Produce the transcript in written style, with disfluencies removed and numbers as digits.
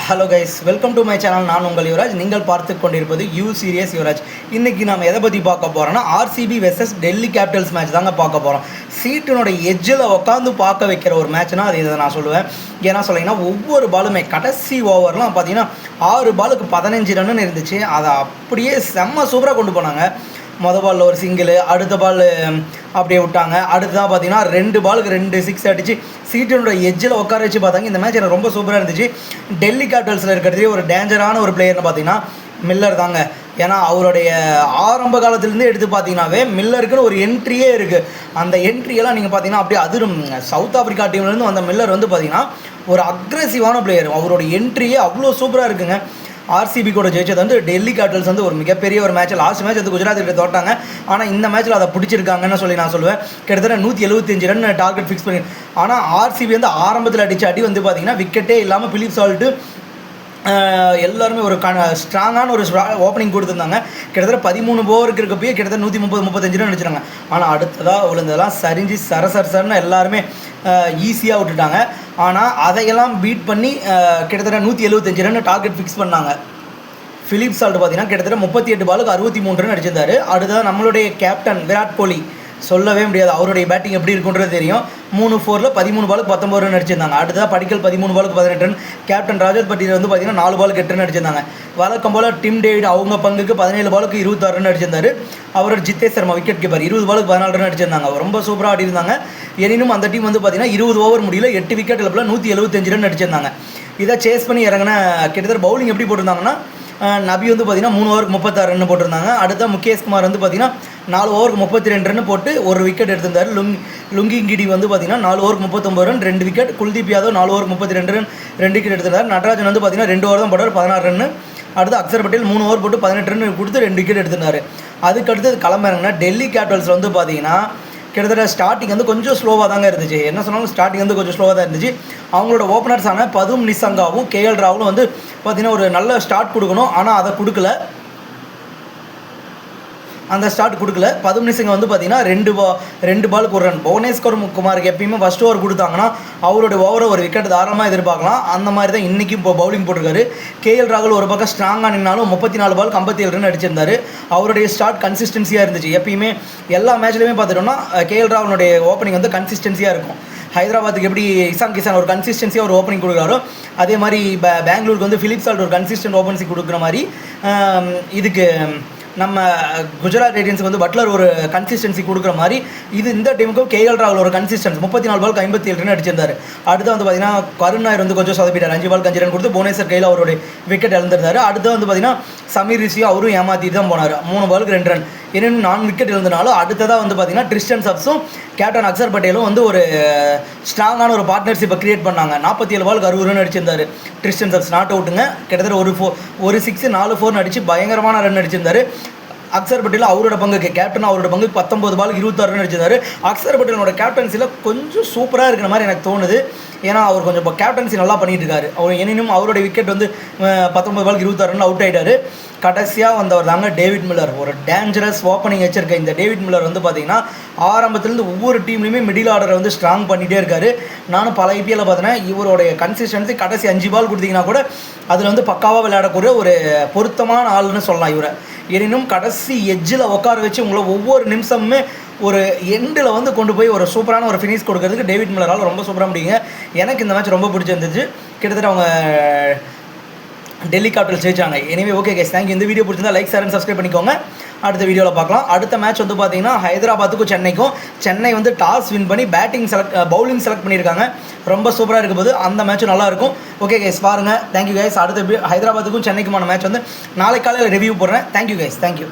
Hello guys, welcome to my channel. நான் உங்கள் யுவராஜ். நீங்கள் பார்த்து கொண்டிருப்பது யூ சீரியஸ் யுவராஜ். இன்றைக்கி நம்ம எதை பற்றி பார்க்க போகிறோன்னா RCB versus Delhi Capitals match தாங்க பார்க்க போகிறோம். சீட்டினோட எட்ஜில் உட்காந்து பார்க்க வைக்கிற ஒரு மேட்ச்னா அது இதை நான் சொல்லுவேன். ஏன்னா சொல்லிங்கன்னா ஒவ்வொரு பாலுமே கடைசி ஓவர்லாம் பார்த்தீங்கன்னா 6 பாலுக்கு 15 ரன்னு இருந்துச்சு. அதை அப்படியே செம்ம சூப்பராக கொண்டு போனாங்க. மொதல் பாலில் ஒரு சிங்கிள், அடுத்த பால் அப்படியே விட்டாங்க. அடுத்ததான் பார்த்தீங்கன்னா 2 பாலுக்கு 2 6 அடித்து சீட்டினோட எட்ஜில் உட்கார வச்சு பார்த்தாங்க. இந்த மேட்ச் எனக்கு ரொம்ப சூப்பராக இருந்துச்சு. டெல்லி கேபிட்டல்ஸில் இருக்கிறதுலே ஒரு டேஞ்சரான ஒரு பிளேயர்னு பார்த்தீங்கன்னா மில்லர் தாங்க. ஏன்னா அவருடைய ஆரம்ப காலத்துலேருந்து எடுத்து பார்த்தீங்கன்னாவே மில்லருக்குன்னு ஒரு என்ட்ரியே இருக்குது. அந்த என்ட்ரியெல்லாம் நீங்கள் பார்த்தீங்கன்னா அப்படியே அதிரும். சவுத் ஆஃப்ரிக்கா டீம்லேருந்து வந்த மில்லர் வந்து பார்த்தீங்கன்னா ஒரு அக்ரெசிவான பிளேயர். அவரோட என்ட்ரியே அவ்வளோ சூப்பராக இருக்குங்க. ஆர்சிபி கூட ஜெயிச்சது வந்து டெல்லி கேபிட்டல்ஸ் வந்து ஒரு மிகப்பெரிய ஒரு மேட்ச். லாஸ்ட் மேட்ச் வந்து குஜராத் கிட்ட தோட்டாங்க. ஆனால் இந்த மேட்ச்சில் அதை பிடிச்சிருக்காங்கன்னு சொல்லி நான் சொல்லுவேன். கிட்டத்தட்ட 175 ரன் டார்கெட் ஃபிக்ஸ் பண்ணி. ஆனால் ஆர்சிபி வந்து ஆரம்பத்தில் அடித்த அடி வந்து பார்த்திங்கன்னா விக்கெட்டே இல்லாமல் பிலிப் சால்ட்டு எல்லாருமே ஒரு ஸ்ட்ராங்கான ஒரு ஓப்பனிங் கொடுத்துருந்தாங்க. கிட்டத்தட்ட 13 ஓவருக்கு இருக்கப்பயே கிட்டத்தட்ட 130-135 ரன் அடிச்சிட்டாங்க. ஆனால் அடுத்ததாக விழுந்ததெல்லாம் சரிஞ்சு சரசரன்னு எல்லாருமே ஈஸியாக விட்டுட்டாங்க. ஆனால் அதையெல்லாம் பீட் பண்ணி கிட்டத்தட்ட 175 ரன் டார்கெட் ஃபிக்ஸ் பண்ணாங்க. பிலிப் சால்ட் பார்த்தீங்கன்னா கிட்டத்தட்ட 38 பாலுக்கு 63 ரன் அடிச்சிருந்தார். அடுத்ததாக நம்மளுடைய கேப்டன் விராட் கோலி சொல்லவே முடியாது. அவருடைய பேட்டிங் எப்படி இருக்குன்றது தெரியும். 3 4ல் 13 பாலுக்கு 19 ரன் அடிச்சிருந்தாங்க. அடுத்ததாக படிக்கல் 13 பாலுக்கு 18 ரன். கேப்டன் ராஜத் பட்டியில் வந்து பார்த்தீங்கன்னா 4 பாலுக்கு 8 ரன் அடிச்சிருந்தாங்க. வழக்கம் போல் டிம் டேவிட் அவங்க பங்குக்கு 17 பாலுக்கு 26 ரன் அடிச்சிருந்தார். அவரோட ஜித்தேஷ் சர்மா விக்கெட் கீப்பர் 20 பாலுக்கு 14 ரன் அடிச்சிருந்தாங்க. ரொம்ப சூப்பராக ஆடிருந்தாங்க. எனினும் அந்த டீம் வந்து பார்த்தீங்கன்னா 20 ஓவர் முடியல 8 விக்கெட் இழப்பில் 175 ரன் அடிச்சிருந்தாங்க. இதை சேஸ் பண்ணி இறங்கின கிட்டத்தட்ட பவுலிங் எப்படி போட்டிருந்தாங்கன்னா நபி வந்து பார்த்திங்கன்னா 3 ஓவருக்கு 36 ரன் போட்டிருந்தாங்க. அடுத்த முகேஷ் குமார் வந்து பார்த்திங்கன்னா 4 ஓவருக்கு 32 ரன் போட்டு ஒரு விக்கெட் எடுத்திருந்தார். லுங்கிங்கிடி வந்து பார்த்திங்கன்னா 4 ஓவருக்கு 39 ரன் 2 விக்கெட். குல்தீப் யாதவ் 4 ஓவருக்கு 32 ரன் 2 விக்கெட் எடுத்திருந்தார். நடராஜன் வந்து பார்த்திங்கன்னா 2 ஓவர் தான் போட்டார் 16 ரன். அடுத்து அக்சர் பட்டேல் 3 ஓவர் போட்டு 18 ரன் கொடுத்து 2 விக்கெட் எடுத்திருந்தார். அதுக்கடுத்து கிளம்புறாங்கன்னா டெல்லி கேபிட்டல்ஸ் வந்து பார்த்திங்கன்னா கிட்டத்தட்ட ஸ்டார்டிங் வந்து கொஞ்சம் ஸ்லோவாக தாங்க இருந்துச்சு. என்ன சொன்னாலும் ஸ்டார்டிங் வந்து கொஞ்சம் ஸ்லோவாக தான் இருந்துச்சு. அவங்களோட ஓப்பனர்ஸான பதும் நிசங்காவும் கேஎல் ராகுலும் வந்து பார்த்திங்கன்னா ஒரு நல்ல ஸ்டார்ட் கொடுக்கணும். ஆனால் அதை கொடுக்கல. அந்த ஸ்டார்ட் கொடுக்கல. பதும் நிசங்கா வந்து பார்த்திங்கன்னா 2 பாலுக்கு 1 ரன். புவனேஸ்வர் குமாருக்கு எப்பயுமே ஃபஸ்ட் ஓவர் கொடுத்தாங்கன்னா அவரோட ஓவரை ஒரு விக்கெட் தாராளமாக எதிர்பார்க்கலாம். அந்த மாதிரி தான் இன்றைக்கும் இப்போ பவுலிங் போட்டிருக்காரு. கேஎல் ராகுல் ஒரு பக்கம் ஸ்ட்ராங்காக நின்னாலும் 34 பாலுக்கு 57 ரன் அடிச்சிருந்தார். அவருடைய ஸ்டார்ட் கன்சிஸ்டன்சியாக இருந்துச்சு. எப்பயுமே எல்லா மேட்ச்லையுமே பார்த்துட்டோம்னா கேஎல் ராகுலுடைய ஓப்பனிங் வந்து கன்சிஸ்டன்சியாக இருக்கும். ஹைதராபாத்துக்கு எப்படி இசான் கிசான் ஒரு கன்சிஸ்டன்சியாக ஒரு ஓப்பனிங் கொடுக்குறாரோ அதே மாதிரி பெங்களூருக்கு வந்து பிலிப் சால்ட் ஒரு கன்சிஸ்டன்ட் ஓப்பன்சி கொடுக்குற மாதிரி இதுக்கு நம்ம குஜராத் டைட்டன்ஸுக்கு வந்து பட்லர் ஒரு கன்சிஸ்டன்சி கொடுக்குற மாதிரி இந்த டீமுக்கும் கேஎல் ராகுல் ஒரு கன்சிஸ்டன்ஸ் 34 பாலுக்கு 57 ரன் அடிச்சிருந்தார். அடுத்து வந்து பார்த்திங்கன்னா கருண் நாயர் வந்து கொஞ்சம் சொதப்பிட்டார். 5 பாலுக்கு 5 ரன் கொடுத்து புவனேஸ்வர் கையில் அவருடைய விக்கெட் இழந்திருந்தார். அடுத்து வந்து பார்த்திங்கன்னா சமீர் ரிஷியோ அவரும் ஏமாற்றிட்டு தான் போனார். 3 பாலுக்கு 2 ரன். இன்னும் 4 விக்கெட் இருந்தனாலும் அடுத்ததாக வந்து பார்த்திங்கன்னா ட்ரிஸ்டன் சப்ஸும் கேப்டன் அக்சர் பட்டேலும் வந்து ஒரு ஸ்ட்ராங்கான ஒரு பார்ட்னர்ஷிப்பை கிரியேட் பண்ணாங்க. 47 பாலுக்கு 60 ரன் அடிச்சிருந்தார். ட்ரிஸ்டன் சப்ஸ் நாட் அவுட்டுங்க. கிட்டத்தட்ட ஒரு 6 4 4 அடித்து பயங்கரமான ரன் அடிச்சிருந்தார். அக்சர் பட்டேல் அவரோட பங்குக்கு கேப்டன் அவரோட பங்குக்கு 19 பாலுக்கு 26 ரன் அடிச்சிருந்தார். அக்சர் பட்டேலோட கேப்டன்சியில் கொஞ்சம் சூப்பராக இருக்கிற மாதிரி எனக்கு தோணுது. ஏன்னா அவர் கொஞ்சம் இப்போ கேப்டன்சி நல்லா பண்ணிட்டு இருக்காரு. அவர் எனினும் அவருடைய விக்கெட் வந்து 19 பாலுக்கு 26 ரன் அவுட் ஆகிட்டார். கடைசியாக வந்தவர் தாங்க டேவிட் மில்லர். ஒரு டேஞ்சரஸ் ஓப்பனிங் வச்சிருக்க இந்த டேவிட் மில்லர் வந்து பார்த்திங்கன்னா ஆரம்பத்துலேருந்து ஒவ்வொரு டீம்லையுமே மிடில் ஆர்டரை வந்து ஸ்ட்ராங் பண்ணிகிட்டே இருக்காரு. நானும் பல ஐபிஎல்ல பார்த்தேன்னா இவருடைய கன்சிஸ்டன்சி கடைசி 5 பால் கொடுத்தீங்கன்னா கூட அதில் வந்து பக்காவாக விளையாடக்கூடிய ஒரு பொருத்தமான ஆள்னு சொல்லலாம் இவரை. எனினும் கடைசி எட்ஜில் உட்கார வச்சு உங்களை ஒவ்வொரு நிமிஷமுமே ஒரு எண்டில் வந்து கொண்டு போய் ஒரு சூப்பரான ஒரு ஃபினிஷ் கொடுக்கறதுக்கு டேவிட் மில்லரால் ரொம்ப சூப்பராக முடியுங்க. எனக்கு இந்த மேட்ச் ரொம்ப பிடிச்சிருந்துச்சு. கிட்டத்தட்ட அவங்க டெல்லி கேபிட்டல்ஸ் ஜெயிச்சாங்க. Anyway okay guys, thank you. இந்த வீடியோ பிடிச்சிருந்தா லைக் ஷேர் அண்ட் சப்ஸ்கிரைப் பண்ணிக்கோங்க. அடுத்த வீடியோவில் பார்க்கலாம். அடுத்த மேட்ச் வந்து பார்த்தீங்கன்னா ஹைதராபாத்துக்கும் சென்னைக்கும். சென்னை வந்து டாஸ் வின் பண்ணி பவுலிங் செலக்ட் பண்ணியிருக்காங்க. ரொம்ப சூப்பராக இருக்கும் போது அந்த மேட்சும் நல்லாயிருக்கும். ஓகே கைஸ், பாருங்கள். Thank you guys. அடுத்த ஹைதராபாத்துக்கும் சென்னைக்குமான மேட்ச் வந்து நாளை காலையில் ரிவ்யூ போடுறேன். Thank you guys, thank you.